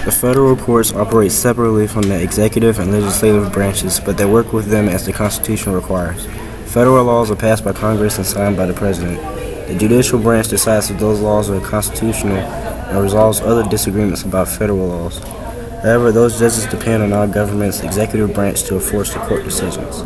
The federal courts operate separately from the executive and legislative branches, but they work with them as the Constitution requires. Federal laws are passed by Congress and signed by the President. The judicial branch decides if those laws are constitutional and resolves other disagreements about federal laws. However, those judges depend on our government's executive branch to enforce the court decisions.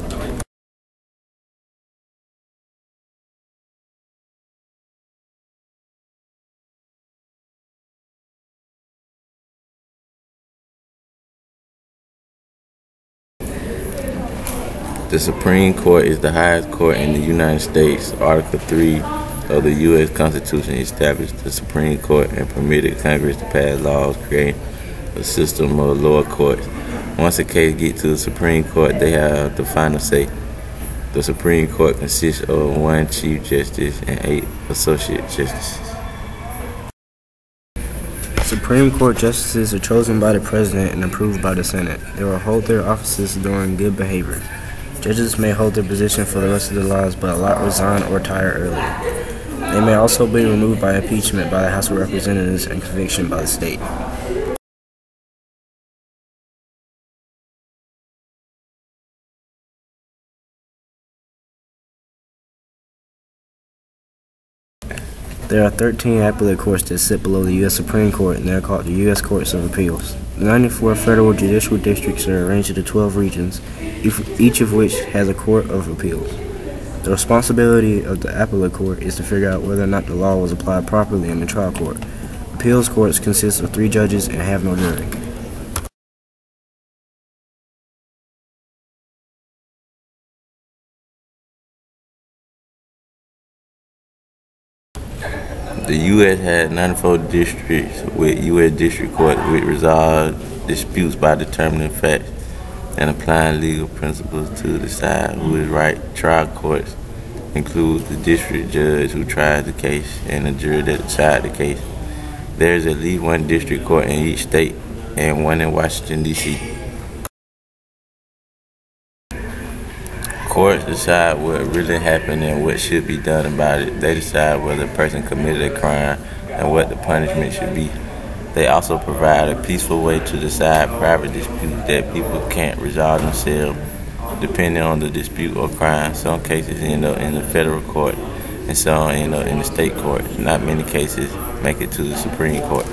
The Supreme Court is the highest court in the United States. Article 3 of the U.S. Constitution established the Supreme Court and permitted Congress to pass laws creating a system of lower courts. Once a case gets to the Supreme Court, they have the final say. The Supreme Court consists of 1 Chief Justice and 8 Associate Justices. Supreme Court justices are chosen by the President and approved by the Senate. They will hold their offices during good behavior. Judges may hold their position for the rest of their lives, but a lot resign or retire early. They may also be removed by impeachment by the House of Representatives and conviction by the state. There are 13 appellate courts that sit below the U.S. Supreme Court, and they are called the U.S. Courts of Appeals. The 94 federal judicial districts are arranged into 12 regions, each of which has a court of appeals. The responsibility of the appellate court is to figure out whether or not the law was applied properly in the trial court. Appeals courts consist of 3 judges and have no jury. The U.S. has 94 districts with U.S. District Courts which resolve disputes by determining facts and applying legal principles to decide who is right. Trial courts include the district judge who tries the case and the jury that decides the case. There is at least 1 district court in each state and 1 in Washington, D.C. Courts decide what really happened and what should be done about it. They decide whether a person committed a crime and what the punishment should be. They also provide a peaceful way to decide private disputes that people can't resolve themselves depending on the dispute or crime. Some cases end up in the federal court and some end up in the state court. Not many cases make it to the Supreme Court.